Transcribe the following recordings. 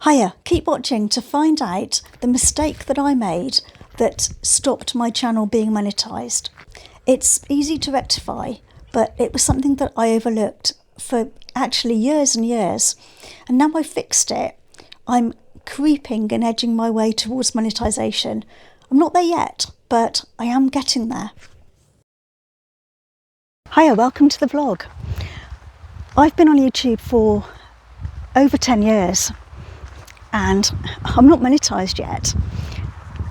Hiya, keep watching to find out the mistake that I made that stopped my channel being monetized. It's easy to rectify, but it was something that I overlooked for actually years and years, and now I fixed it. I'm creeping and edging my way towards monetization. I'm not there yet, but I am getting there. Hiya, welcome to the vlog. I've been on YouTube for over 10 years and I'm not monetized yet.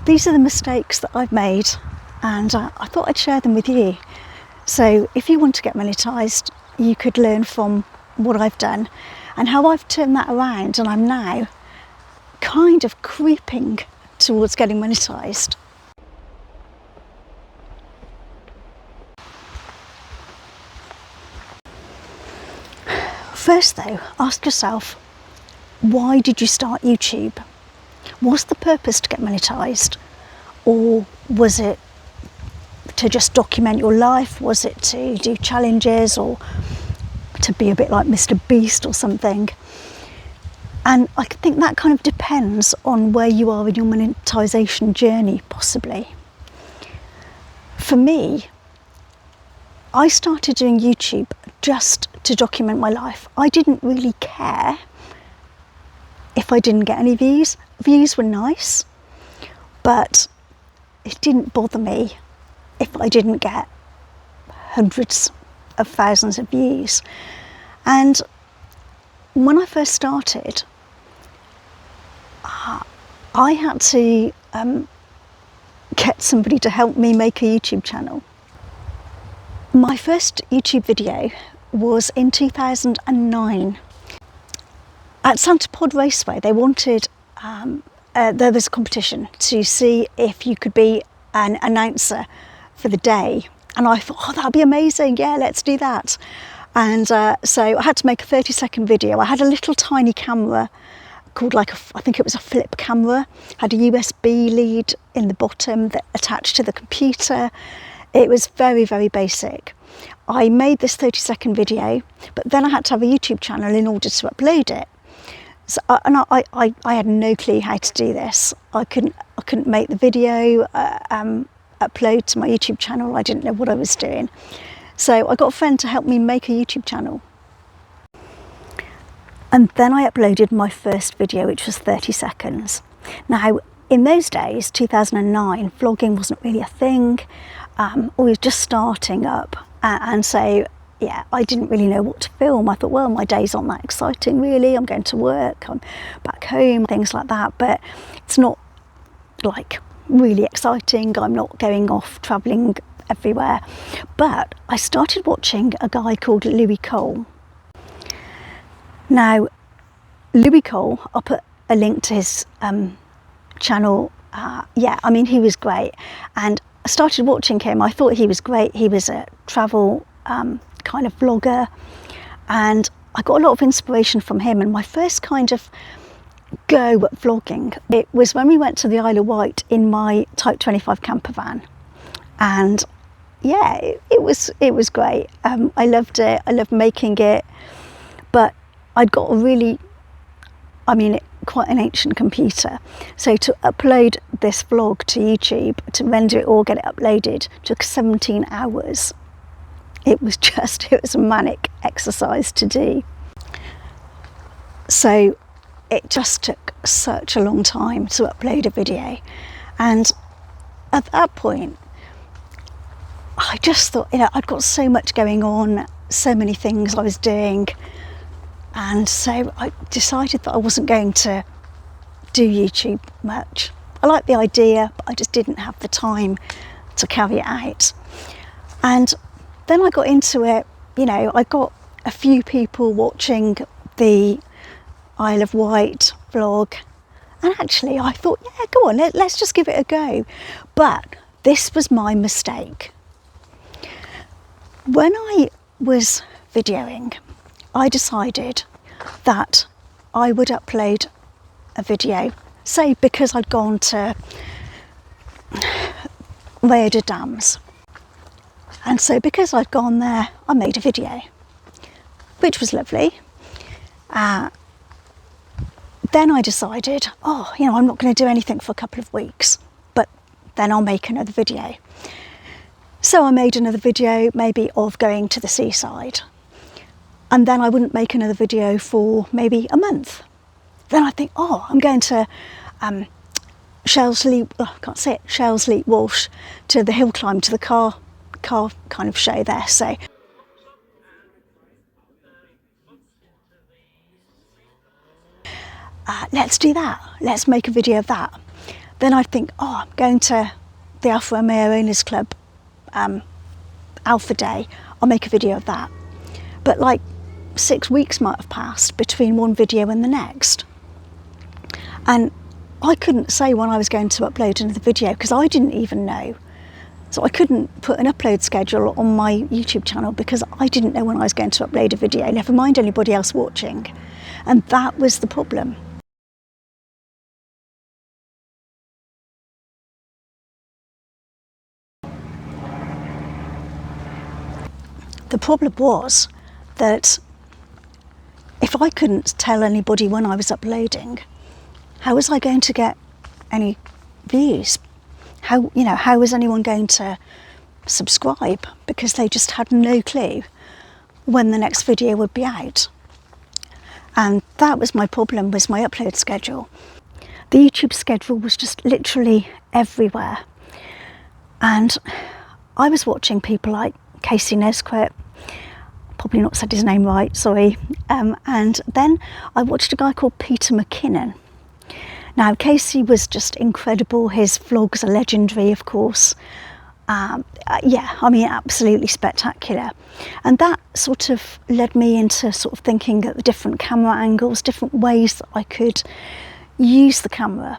These are the mistakes that I've made, and I thought I'd share them with you. So if you want to get monetized, you could learn from what I've done and how I've turned that around, and I'm now kind of creeping towards getting monetized. First though, ask yourself, why did you start YouTube? Was the purpose to get monetized, or was it to just document your life? Was it to do challenges, or to be a bit like Mr. Beast or something? And I think that kind of depends on where you are in your monetization journey, possibly. For me, I started doing YouTube just to document my life. I didn't really care if I didn't get any views. Views were nice, but it didn't bother me if I didn't get hundreds of thousands of views. And when I first started, I had to get somebody to help me make a YouTube channel. My first YouTube video was in 2009. At Santa Pod Raceway, they wanted, there was a competition to see if you could be an announcer for the day. And I thought, oh, that'd be amazing. Yeah, let's do that. And so I had to make a 30-second video. I had a little tiny camera called I think it was a flip camera, had a USB lead in the bottom that attached to the computer. It was very, very basic. I made this 30-second video, but then I had to have a YouTube channel in order to upload it. So, and I had no clue how to do this. I couldn't make the video, upload to my YouTube channel. I didn't know what I was doing. So I got a friend to help me make a YouTube channel. And then I uploaded my first video, which was 30 seconds. Now, in those days, 2009, vlogging wasn't really a thing. We were just starting up. And so, yeah, I didn't really know what to film. I thought, well, my days aren't that exciting really. I'm going to work, I'm back home, things like that. But it's not like really exciting. I'm not going off travelling everywhere. But I started watching a guy called Louis Cole. Now, Louis Cole, I'll put a link to his channel. Yeah, I mean, he was great. And I started watching him. I thought he was great. He was a travel kind of vlogger, and I got a lot of inspiration from him. And my first kind of go at vlogging, it was when we went to the Isle of Wight in my Type 25 camper van. And yeah, it was great. I loved it. I loved making it, but I'd got a really, quite an ancient computer. So to upload this vlog to YouTube, to render it all, get it uploaded, took 17 hours. It was a manic exercise to do. So it just took such a long time to upload a video. And at that point, I just thought, I'd got so much going on, so many things I was doing. And so I decided that I wasn't going to do YouTube much. I liked the idea, but I just didn't have the time to carry it out. And then I got into it, I got a few people watching the Isle of Wight vlog. And actually I thought, yeah, go on, let's just give it a go. But this was my mistake. When I was videoing, I decided that I would upload a video, say because I'd gone to Rhayader Dams. And so because I'd gone there, I made a video, which was lovely. Then I decided, oh, you know, I'm not going to do anything for a couple of weeks, but then I'll make another video. So I made another video, maybe of going to the seaside. And then I wouldn't make another video for maybe a month. Then I think, oh, I'm going to Shelsley Walsh, to the hill climb, to the car kind of show there. So let's do that. Let's make a video of that. Then I think, oh, I'm going to the Alfa Romeo Owners Club Alpha Day. I'll make a video of that. But like 6 weeks might have passed between one video and the next. And I couldn't say when I was going to upload another video because I didn't even know. So I couldn't put an upload schedule on my YouTube channel because I didn't know when I was going to upload a video, never mind anybody else watching. And that was the problem. The problem was that if I couldn't tell anybody when I was uploading, how was I going to get any views? How was anyone going to subscribe? Because they just had no clue when the next video would be out. And that was my problem, was my upload schedule. The YouTube schedule was just literally everywhere. And I was watching people like Casey Nesquit, probably not said his name right, sorry. And then I watched a guy called Peter McKinnon. Now, Casey was just incredible. His vlogs are legendary, of course. Yeah, I mean, absolutely spectacular. And that sort of led me into sort of thinking at the different camera angles, different ways that I could use the camera.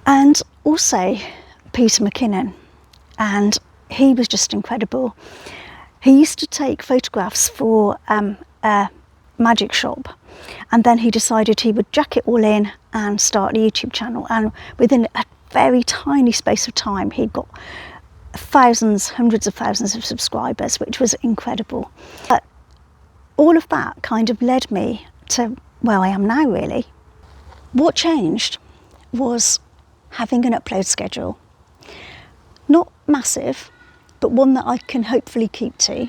And also Peter McKinnon, and he was just incredible. He used to take photographs for a magic shop, and then he decided he would jack it all in and start a YouTube channel, and within a very tiny space of time he got thousands, hundreds of thousands of subscribers, which was incredible. But all of that kind of led me to where I am now, really. What changed was having an upload schedule. Not massive, but one that I can hopefully keep to.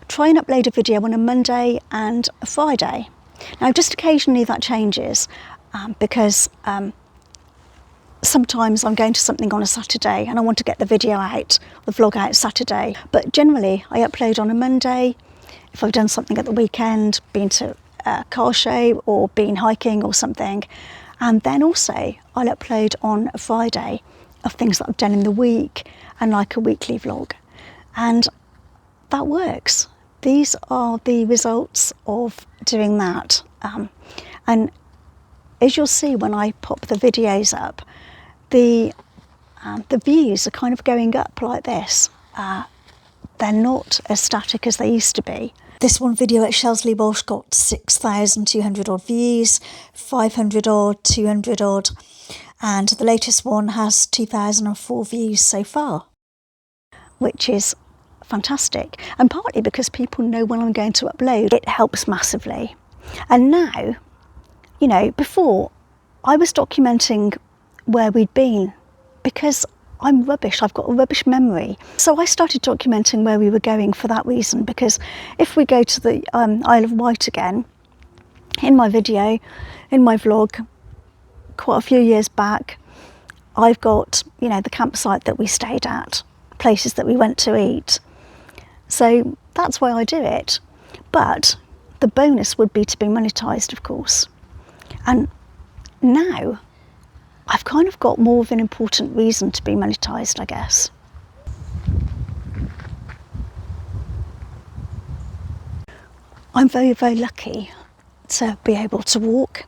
Try and upload a video on a Monday and a Friday. Now, just occasionally that changes because sometimes I'm going to something on a Saturday and I want to get the video out, the vlog out Saturday. But generally I upload on a Monday. If I've done something at the weekend, been to a car show or been hiking or something. And then also I'll upload on a Friday of things that I've done in the week and like a weekly vlog. And that works. These are the results of doing that. And as you'll see when I pop the videos up, the views are kind of going up like this. They're not as static as they used to be. This one video at Shelsley Walsh got 6,200 odd views, 500 odd, 200 odd, and the latest one has 2,004 views so far, which is fantastic. And partly because people know when I'm going to upload, it helps massively. And now, you know, before I was documenting where we'd been because I'm rubbish, I've got a rubbish memory. So I started documenting where we were going for that reason, because if we go to the Isle of Wight again, in my video, in my vlog, quite a few years back, I've got, you know, the campsite that we stayed at, places that we went to eat. So that's why I do it. But the bonus would be to be monetised, of course. And now I've kind of got more of an important reason to be monetised, I guess. I'm very, very lucky to be able to walk.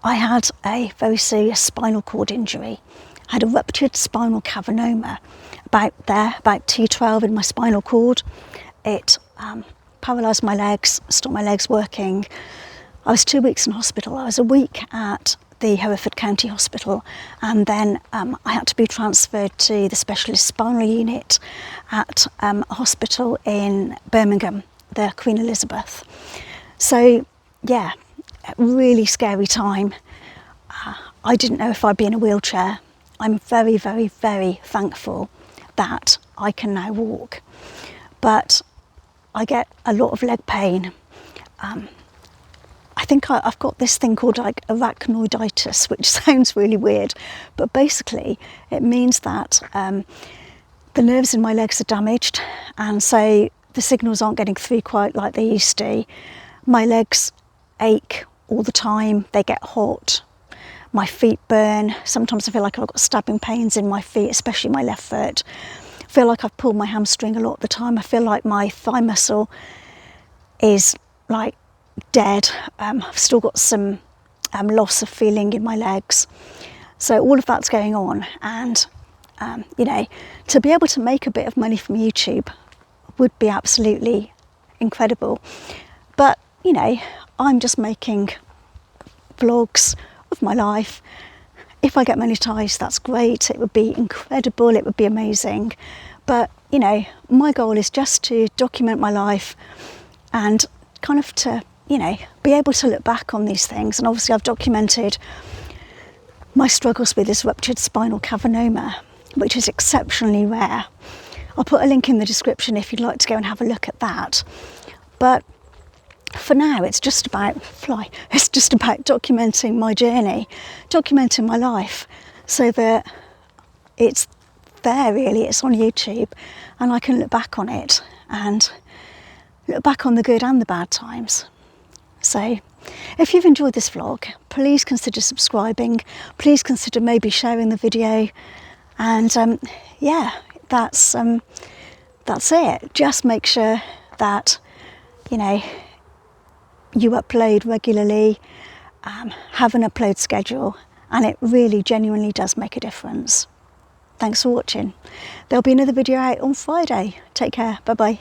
I had a very serious spinal cord injury. I had a ruptured spinal cavernoma about T12 in my spinal cord. It paralysed my legs, stopped my legs working. I was 2 weeks in hospital. I was a week at the Hereford County Hospital, and then I had to be transferred to the specialist spinal unit at a hospital in Birmingham, the Queen Elizabeth. So yeah, really scary time. I didn't know if I'd be in a wheelchair. I'm very, very, very thankful that I can now walk. But I get a lot of leg pain. I think I've got this thing called like arachnoiditis, which sounds really weird, but basically it means that the nerves in my legs are damaged, and so the signals aren't getting through quite like they used to. My legs ache all the time, they get hot, my feet burn. Sometimes I feel like I've got stabbing pains in my feet, especially my left foot. I feel like I've pulled my hamstring a lot of the time. I feel like my thigh muscle is like dead. I've still got some loss of feeling in my legs. So all of that's going on, and you know, to be able to make a bit of money from YouTube would be absolutely incredible. But you know, I'm just making vlogs of my life. If I get monetized, that's great. It would be incredible. It would be amazing. But you know, my goal is just to document my life and kind of to, you know, be able to look back on these things. And obviously I've documented my struggles with this ruptured spinal cavernoma, which is exceptionally rare. I'll put a link in the description if you'd like to go and have a look at that. But for now, it's just about documenting my journey, documenting my life, so that it's there really, it's on YouTube, and I can look back on it and look back on the good and the bad times. So if you've enjoyed this vlog, please consider subscribing, please consider maybe sharing the video, and yeah, that's it. Just make sure that, you know, you upload regularly, have an upload schedule, and it really genuinely does make a difference. Thanks for watching. There'll be another video out on Friday. Take care. Bye bye.